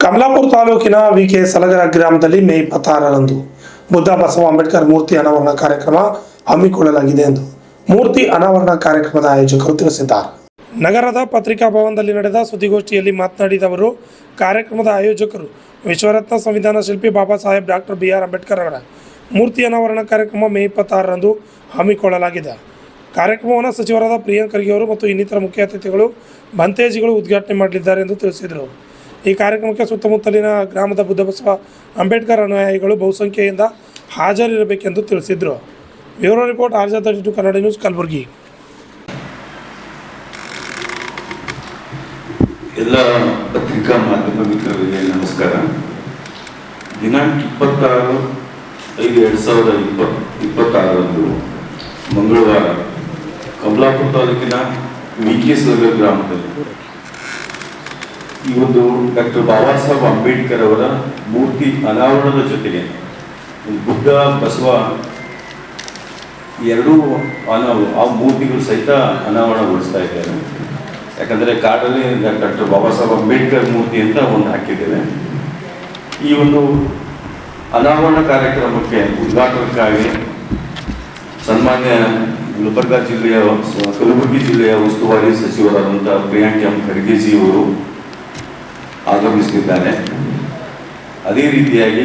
ಕಮಲಾಪುರ ತಾಲೂಕಿನ ವಿಕೆ ಸಲಗರ ಗ್ರಾಮದಲ್ಲಿ ಮೇ 26ರಂದು ಬುದ್ಧ ಬಸವ ಅಂಬೇಡ್ಕರ್ ಮೂರ್ತಿ ಅನಾವರಣ ಕಾರ್ಯಕ್ರಮ ಹಮ್ಮಿಕೊಳ್ಳಲಾಗಿದೆ ಎಂದು ಮೂರ್ತಿ ಅನಾವರಣ ಕಾರ್ಯಕ್ರಮದ ಆಯೋಜಕರು ತಿಳಿಸಿದ್ದಾರೆ. ನಗರದ ಪತ್ರಿಕಾ ಭವನದಲ್ಲಿ ನಡೆದ ಸುದ್ದಿಗೋಷ್ಠಿಯಲ್ಲಿ ಮಾತನಾಡಿದ ಅವರು, ಕಾರ್ಯಕ್ರಮದ ಆಯೋಜಕರು ವಿಶ್ವರತ್ನ ಸಂವಿಧಾನ ಶಿಲ್ಪಿ ಬಾಬಾ ಸಾಹೇಬ್ ಡಾಕ್ಟರ್ BR ಅಂಬೇಡ್ಕರ್ ಅವರ ಮೂರ್ತಿ ಅನಾವರಣ ಕಾರ್ಯಕ್ರಮ ಮೇ 26ರಂದು ಹಮ್ಮಿಕೊಳ್ಳಲಾಗಿದೆ. ಕಾರ್ಯಕ್ರಮವನ್ನು ಸಚಿವರಾದ ಪ್ರಿಯಾಂಕ್ ಖರ್ಗೆ ಅವರು ಮತ್ತು ಇನ್ನಿತರ ಮುಖ್ಯ ಅತಿಥಿಗಳು ಬಂತೇಜಿಗಳು ಉದ್ಘಾಟನೆ ಮಾಡಲಿದ್ದಾರೆ ಎಂದು ತಿಳಿಸಿದರು. ಈ ಕಾರ್ಯಕ್ರಮಕ್ಕೆ ಸುತ್ತಮುತ್ತಲಿನ ಗ್ರಾಮದ ಬುದ್ಧ ಬಸವ ಅಂಬೇಡ್ಕರ್ ಅನುಯಾಯಿಗಳು ಬಹುಸಂಖ್ಯೆಯಿಂದ ಹಾಜರಿರಬೇಕೆಂದು ತಿಳಿಸಿದರು. Bureau report RJ32 Kannada news, Kalaburagi. ಎಲ್ಲ ಪತ್ರಿಕಾ ಮಾಧ್ಯಮ ಮಿತ್ರರಿಗೆ ನಮಸ್ಕಾರ. ದಿನಾಂಕ 26/5/2026 ಮಂಗಳವಾರ ಕಮಲಾಪುರ ತಾಲೂಕಿನ ವಿಕೆ ಸಲಗರ ಗ್ರಾಮದಲ್ಲಿ ಈ ಒಂದು ಡಾಕ್ಟರ್ ಬಾಬಾ ಸಾಹೇಬ್ ಅಂಬೇಡ್ಕರ್ ಅವರ ಮೂರ್ತಿ ಅನಾವರಣದ ಜೊತೆಗೆ ಬುದ್ಧ ಬಸವ ಎರಡೂ ಆ ಮೂರ್ತಿಗಳು ಸಹಿತ ಅನಾವರಣಗೊಳಿಸ್ತಾ ಇದ್ದಾರೆ. ಯಾಕಂದರೆ ಕಾರ್ಡಲ್ಲಿ ಡಾಕ್ಟರ್ ಬಾಬಾ ಸಾಹೇಬ್ ಅಂಬೇಡ್ಕರ್ ಮೂರ್ತಿ ಅಂತ ಒಂದು ಹಾಕಿದ್ದೇವೆ. ಈ ಒಂದು ಅನಾವರಣ ಕಾರ್ಯಕ್ರಮಕ್ಕೆ ಉದ್ಘಾಟನಕ್ಕಾಗಿ ಸನ್ಮಾನ್ಯ ಗುಲ್ಬರ್ಗಾ ಜಿಲ್ಲೆಯ ಕಲಬುರಗಿ ಜಿಲ್ಲೆಯ ಉಸ್ತುವಾರಿ ಸಚಿವರಾದಂಥ ಪ್ರಿಯಾಂಕ್ ಖರ್ಗೆಜಿ ಅವರು ಆಗಮಿಸುತ್ತಿದ್ದಾರೆ. ಅದೇ ರೀತಿಯಾಗಿ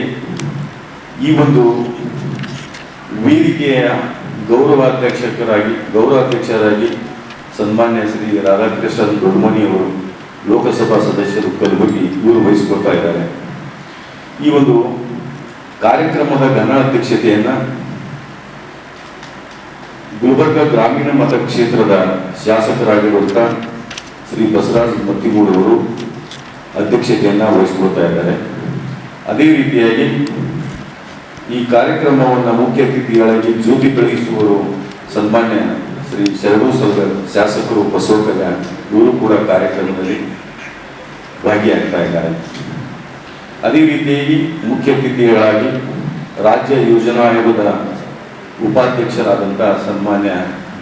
ಈ ಒಂದು ವೇದಿಕೆಯ ಗೌರವಾಧ್ಯಕ್ಷರಾಗಿ ಸನ್ಮಾನ್ಯ ಶ್ರೀ ರಾಧಾಕೃಷ್ಣನ್ ದೊಡ್ಮನಿ ಅವರು, ಲೋಕಸಭಾ ಸದಸ್ಯರು ಕಲಬುರಗಿ, ಇವರು ವಹಿಸಿಕೊಳ್ತಾ ಇದ್ದಾರೆ. ಈ ಒಂದು ಕಾರ್ಯಕ್ರಮದ ಘನ ಅಧ್ಯಕ್ಷತೆಯನ್ನು ಗುಲ್ಬರ್ಗಾ ಗ್ರಾಮೀಣ ಮತಕ್ಷೇತ್ರದ ಶಾಸಕರಾಗಿರುವಂಥ ಶ್ರೀ ಬಸವರಾಜ ಮತ್ತಿಮೂಡ್ ಅವರು ಅಧ್ಯಕ್ಷತೆಯನ್ನು ವಹಿಸಿಕೊಳ್ತಾ ಇದ್ದಾರೆ. ಅದೇ ರೀತಿಯಾಗಿ ಈ ಕಾರ್ಯಕ್ರಮವನ್ನು ಮುಖ್ಯ ಅತಿಥಿಗಳಾಗಿ ಜ್ಯೋತಿ ಬೆಳಗಿಸುವರು ಸನ್ಮಾನ್ಯ ಶ್ರೀ ಶರಣು ಸಲಗರ ಶಾಸಕರು ಬಸವ ಕಲ್ಯಾಣ್, ಇವರು ಕೂಡ ಕಾರ್ಯಕ್ರಮದಲ್ಲಿ ಭಾಗಿಯಾಗ್ತಾ ಇದ್ದಾರೆ. ಅದೇ ರೀತಿಯಾಗಿ ಮುಖ್ಯ ಅತಿಥಿಗಳಾಗಿ ರಾಜ್ಯ ಯೋಜನಾ ಆಯೋಗದ ಉಪಾಧ್ಯಕ್ಷರಾದಂಥ ಸನ್ಮಾನ್ಯ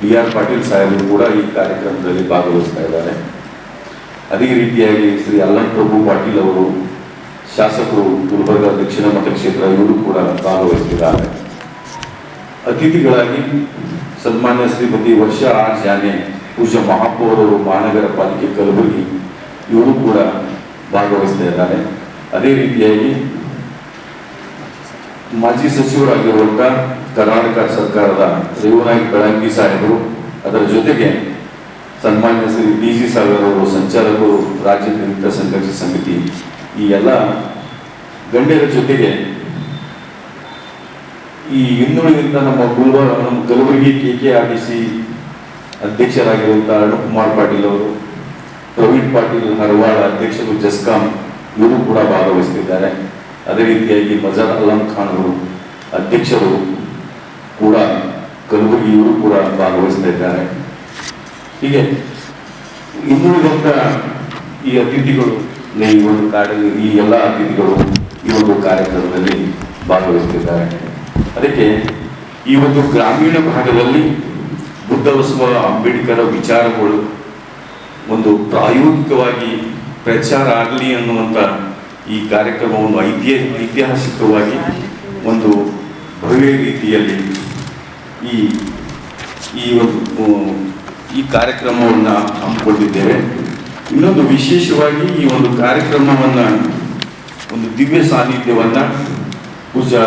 BR ಪಾಟೀಲ್ ಸಾಹೇಬರು ಕೂಡ ಈ ಕಾರ್ಯಕ್ರಮದಲ್ಲಿ ಭಾಗವಹಿಸ್ತಾ ಇದ್ದಾರೆ. ಅದೇ ರೀತಿಯಾಗಿ ಶ್ರೀ ಅಲ್ಲಂ ಪ್ರಭು ಪಾಟೀಲ್ ಅವರು, ಶಾಸಕರು ಗುಲ್ಬರ್ಗಾ ದಕ್ಷಿಣ ಮತಕ್ಷೇತ್ರ, ಇವರು ಕೂಡ ಭಾಗವಹಿಸಿದ್ದಾರೆ. ಅತಿಥಿಗಳಾಗಿ ಸನ್ಮಾನ್ಯ ಶ್ರೀಮತಿ ವರ್ಷಾ R ಜಾನೆ, ಪೂಜ್ಯ ಮಹಾಪೌರರು ಮಹಾನಗರ ಪಾಲಿಕೆ ಕಲಬುರಗಿ, ಇವರು ಕೂಡ ಭಾಗವಹಿಸ್ತಾ ಇದ್ದಾರೆ. ಅದೇ ರೀತಿಯಾಗಿ ಮಾಜಿ ಸಚಿವರಾಗಿರುವಂಥ ಕರ್ನಾಟಕ ಸರ್ಕಾರದ ರೇವನಾಯಕ್ ಬೆಳಂಗಿ ಸಾಹೇಬರು, ಅದರ ಜೊತೆಗೆ ಸನ್ಮಾನ್ಯ ಶ್ರೀ DG ಸಾಗರ್ ಅವರು, ಸಂಚಾಲಕರು ರಾಜ್ಯ ದಲಿತ ಸಂಘರ್ಷ ಸಮಿತಿ, ಈ ಎಲ್ಲ ಗಣ್ಯರ ಜೊತೆಗೆ ಈ ಇನ್ನುಳಿದಂಥ ನಮ್ಮ ಕಲಬುರಗಿ KKRTC ಅಧ್ಯಕ್ಷರಾಗಿರುವಂಥ ಅರುಣಕುಮಾರ್ ಪಾಟೀಲ್ ಅವರು, ಪ್ರವೀಣ್ ಪಾಟೀಲ್ ಹರವಾಳ ಅಧ್ಯಕ್ಷರು ಜಸ್ಕಾಂ, ಇವರು ಕೂಡ ಭಾಗವಹಿಸುತ್ತಿದ್ದಾರೆ. ಅದೇ ರೀತಿಯಾಗಿ ಮಜಾರ್ ಅಲಂ ಖಾನ್ ಅವರು ಅಧ್ಯಕ್ಷರು ಕೂಡ ಕಲಬುರಗಿ, ಇವರು ಕೂಡ ಭಾಗವಹಿಸ್ತಾ ಇದ್ದಾರೆ. ಹೀಗೆ ಇನ್ನುಳಿದಂಥ ಈ ಅತಿಥಿಗಳು, ಈ ಒಂದು ಈ ಎಲ್ಲ ಅತಿಥಿಗಳು ಈ ಒಂದು ಕಾರ್ಯಕ್ರಮದಲ್ಲಿ ಭಾಗವಹಿಸುತ್ತಿದ್ದಾರೆ. ಅದಕ್ಕೆ ಈ ಒಂದು ಗ್ರಾಮೀಣ ಭಾಗದಲ್ಲಿ ಬುದ್ಧ ಬಸವ ಅಂಬೇಡ್ಕರ್ ವಿಚಾರಗಳು ಒಂದು ಪ್ರಾಯೋಗಿಕವಾಗಿ ಪ್ರಚಾರ ಆಗಲಿ ಅನ್ನುವಂಥ ಈ ಕಾರ್ಯಕ್ರಮವನ್ನು ಐತಿಹಾಸಿಕವಾಗಿ ಒಂದು ಭವ್ಯ ರೀತಿಯಲ್ಲಿ ಈ ಕಾರ್ಯಕ್ರಮವನ್ನು ಹಮ್ಮಿಕೊಂಡಿದ್ದೇವೆ. ಇನ್ನೊಂದು ವಿಶೇಷವಾಗಿ ಈ ಒಂದು ಕಾರ್ಯಕ್ರಮವನ್ನು, ಒಂದು ದಿವ್ಯ ಸಾನ್ನಿಧ್ಯವನ್ನು ಪೂಜ್ಯ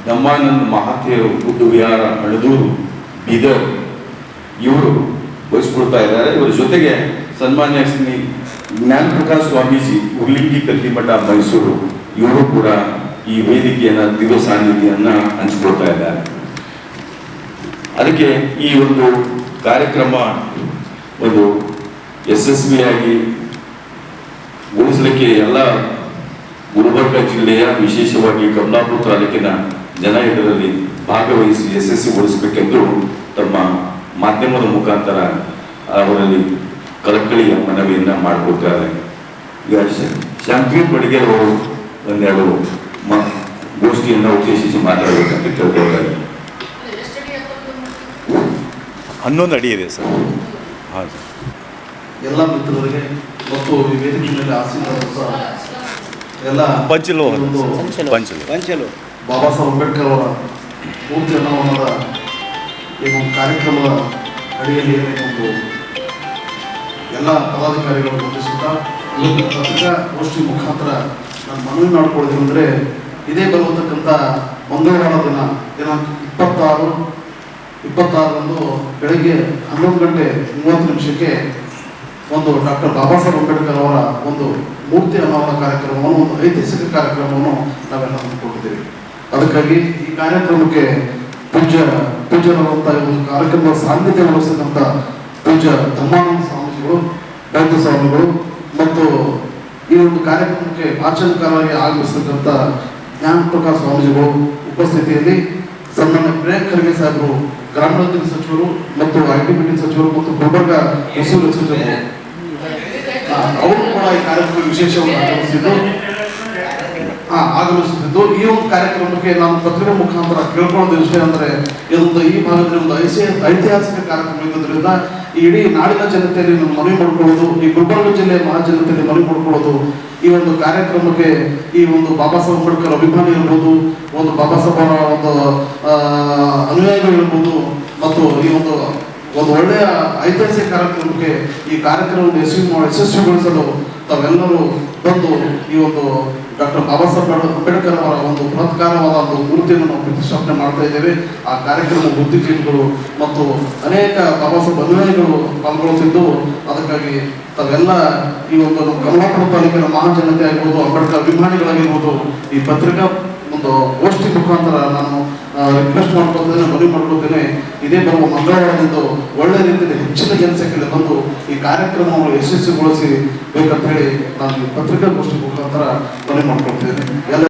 ದಮ್ಮಾನಂದ ಮಹಾತೇರು ಬುದ್ಧ ವಿಹಾರ ಅಣದೂರು ಬೀದರ್, ಇವರು ವಹಿಸಿಕೊಳ್ತಾ ಇದ್ದಾರೆ. ಇವರ ಜೊತೆಗೆ ಸನ್ಮಾನ್ಯ ಶ್ರೀ ಜ್ಞಾನ ಪ್ರಕಾಶ್ ಸ್ವಾಮೀಜಿ ಉರ್ಲಿಂಗಿ ಕದ್ದಿಮಠ ಮೈಸೂರು, ಇವರು ಕೂಡ ಈ ವೇದಿಕೆಯನ್ನು ದಿವ್ಯ ಸಾನ್ನಿಧ್ಯವನ್ನು ಹಂಚಿಕೊಳ್ತಾ ಇದ್ದಾರೆ. ಅದಕ್ಕೆ ಈ ಒಂದು ಕಾರ್ಯಕ್ರಮ ಒಂದು ಯಶಸ್ವಿಯಾಗಿ ಉಳಿಸಲಿಕ್ಕೆ ಎಲ್ಲ ಗುಲ್ಬರ್ಗಾ ಜಿಲ್ಲೆಯ, ವಿಶೇಷವಾಗಿ ಕಮಲಾಪುರ ತಾಲೂಕಿನ ಜನ ಇದರಲ್ಲಿ ಭಾಗವಹಿಸಿ ಯಶಸ್ವಿಗೊಳಿಸಬೇಕೆಂದು ತಮ್ಮ ಮಾಧ್ಯಮದ ಮುಖಾಂತರ ಅವರಲ್ಲಿ ಕಳಕಳಿಯ ಮನವಿಯನ್ನು ಮಾಡಿಕೊಡ್ತಾರೆ. ಈಗ ಶಾಂತಿವೀರ್ ಬಡಿಗೇರ್ ಅವರು ಒಂದೆರಡು ಗೋಷ್ಠಿಯನ್ನು ಉದ್ದೇಶಿಸಿ ಮಾತಾಡಬೇಕಂತ ಕೇಳ್ಕೊಳ್ತಾರೆ. 11 ಅಡಿ ಇದೆ ಸರ್. ಹಾಂ, ಎಲ್ಲ ಮಿತ್ರರಿಗೆ ಮತ್ತು ಈ ವೇದಿಕೆ ಮೇಲೆ ಆಸೀನರಾದ ಎಲ್ಲ ಪಂಚಲು ಒಂದು ಪಂಚಲು ಬಾಬಾ ಸಾಹೇಬ್ ಅಂಬೇಡ್ಕರ್ ಅವರ ಮೂರ್ತಿ ಅನಾವರಣದ ಈ ಒಂದು ಕಾರ್ಯಕ್ರಮದ ಅಡಿಯಲ್ಲಿ ಒಂದು ಎಲ್ಲ ಪದಾಧಿಕಾರಿಗಳು ವಂದಿಸುತ್ತಾ ಇವತ್ತು ಪತ್ರಿಕಾಗೋಷ್ಠಿ ಮುಖಾಂತರ ನಾನು ಮನವಿ ಮಾಡಿಕೊಳ್ಳೋದೇನೆಂದರೆ ಇದೇ ಬರುವಂತಕ್ಕಂಥ ಮಂಗಳವಾರ ದಿನಾಂಕ 26ರಂದು ಬೆಳಗ್ಗೆ 11:30 ಒಂದು ಡಾಕ್ಟರ್ ಬಾಬಾ ಸಾಹೇಬ್ ಅಂಬೇಡ್ಕರ್ ಅವರ ಒಂದು ಮೂರ್ತಿ ಅನಾವರಣ ಕಾರ್ಯಕ್ರಮವನ್ನು, ಒಂದು ಐತಿಹಾಸಿಕ ಕಾರ್ಯಕ್ರಮವನ್ನು ನಾವೆಲ್ಲ ಹಮ್ಮಿಕೊಂಡಿದ್ದೇವೆ. ಅದಕ್ಕಾಗಿ ಈ ಕಾರ್ಯಕ್ರಮಕ್ಕೆ ಪೂಜ್ಯರಾದಂಥ ಒಂದು ಕಾರ್ಯಕ್ರಮದ ಸಾನ್ನಿಧ್ಯ ವಹಿಸಿದಂಥ ಪೂಜ್ಯ ಧರ್ಮಾನಂದ ಸ್ವಾಮೀಜಿಗಳು, ಬೌದ್ಧ ಸ್ವಾಮಿಗಳು ಮತ್ತು ಈ ಒಂದು ಕಾರ್ಯಕ್ರಮಕ್ಕೆ ಭಾಷಣಕಾರರಾಗಿ ಆಗಮಿಸಿದಂಥ ಜ್ಞಾನ ಪ್ರಕಾಶ್ ಸ್ವಾಮೀಜಿಗಳು ಉಪಸ್ಥಿತಿಯಲ್ಲಿ ಸನ್ಮಾನ್ಯ ಪ್ರಿಯಾಂಕ್ ಖರ್ಗೆ ಸಾಹೇಬರು, ಗ್ರಾಮೀಣಾಭಿವೃದ್ಧಿ ಸಚಿವರು ಮತ್ತು ಐಟಿ ಸಚಿವರು ಮತ್ತು ಗುಲ್ಬರ್ಗ ಮುಸೂರು ಸಚಿವರು ಅವರು ಕೂಡ ಈ ಕಾರ್ಯಕ್ರಮ ವಿಶೇಷವಾಗಿ ಆಗಮಿಸುತ್ತಿದ್ದು ಈ ಒಂದು ಕಾರ್ಯಕ್ರಮಕ್ಕೆ ನಾನು ಪತ್ರಿಕೆ ಮುಖಾಂತರ ಕೇಳ್ಕೊಳ್ಳೋದು ವಿಷಯ ಅಂದರೆ ಇದೊಂದು ಈ ಭಾಗದಲ್ಲಿ ಒಂದು ಐತಿಹಾಸಿಕ ಕಾರ್ಯಕ್ರಮ ಇರೋದ್ರಿಂದ ಇಡೀ ನಾಡಿನ ಜನತೆಯಲ್ಲಿ ನಾನು ಮನವಿ ಮಾಡಿಕೊಳ್ಳೋದು, ಈ ಗುಲ್ಬರ್ಗ ಜಿಲ್ಲೆಯ ಮಹಾಜನತೆಯಲ್ಲಿ ಮನವಿ ಮಾಡಿಕೊಳ್ಳೋದು, ಈ ಒಂದು ಕಾರ್ಯಕ್ರಮಕ್ಕೆ ಈ ಒಂದು ಬಾಬಾ ಸಾಹೇಬ್ ಅಂಬೇಡ್ಕರ್ ಅಭಿಮಾನಿ ಇರ್ಬೋದು, ಒಂದು ಬಾಬಾ ಸಾಹೇಬ್ ಅವರ ಒಂದು ಅನುಯಾಯಿಗಳು ಇರ್ಬೋದು ಮತ್ತು ಈ ಒಂದು ಒಳ್ಳೆಯ ಐತಿಹಾಸಿಕ ಕಾರ್ಯಕ್ರಮಕ್ಕೆ ಈ ಕಾರ್ಯಕ್ರಮವನ್ನು ಯಶಸ್ವಿಗೊಳಿಸಲು ತಾವೆಲ್ಲರೂ ಬಂದು ಈ ಒಂದು ಡಾಕ್ಟರ್ ಬಾಬಾ ಸಾಹೇಬ್ ಅಂಬೇಡ್ಕರ್ ಅವರ ಒಂದು ಬೃಹತ್ಕಾರವಾದ ಒಂದು ಮೂರ್ತಿಯನ್ನು ನಾವು ಪ್ರತಿಷ್ಠಾಪನೆ ಮಾಡ್ತಾ ಇದ್ದೇವೆ. ಆ ಕಾರ್ಯಕ್ರಮ ಬುದ್ಧಿಜೀವಿಗಳು ಮತ್ತು ಅನೇಕ ಬಾಬಾ ಸಾಹೇಬ್ ಅನುಯಾಯಿಗಳು ಪಾಲ್ಗೊಳ್ಳುತ್ತಿದ್ದು, ಅದಕ್ಕಾಗಿ ತಾವೆಲ್ಲ ಈ ಒಂದು ಕಮಲಾಪುರ ತಾಲೂಕಿನ ಮಹಾಜನತೆ ಆಗಿರ್ಬೋದು, ಅಂಬೇಡ್ಕರ್ ಅಭಿಮಾನಿಗಳಾಗಿರ್ಬೋದು, ಈ ಪತ್ರಿಕಾ ಒಂದು ಗೋಷ್ಠಿ ಮುಖಾಂತರ ನಾನು ರಿಕ್ವೆಸ್ಟ್ ಮಾಡ್ಕೊಳ್ತೇನೆ, ಮನವಿ ಮಾಡ್ಕೊಳ್ತೇನೆ. ಇದೇ ಬರುವ ಮಂಗಳವಾರದಿಂದ ಒಳ್ಳೆ ರೀತಿಯಲ್ಲಿ ಹೆಚ್ಚಿನ ಜನಸಂಖ್ಯೆಯಲ್ಲಿ ಬಂದು ಈ ಕಾರ್ಯಕ್ರಮವನ್ನು ಯಶಸ್ವಿಗೊಳಿಸಿ ಬೇಕಂತ ಹೇಳಿ ನಾನು ಈ ಪತ್ರಿಕಾಗೋಷ್ಠಿ ಮುಖಾಂತರ ಮನವಿ ಮಾಡ್ಕೊಳ್ತೇನೆ.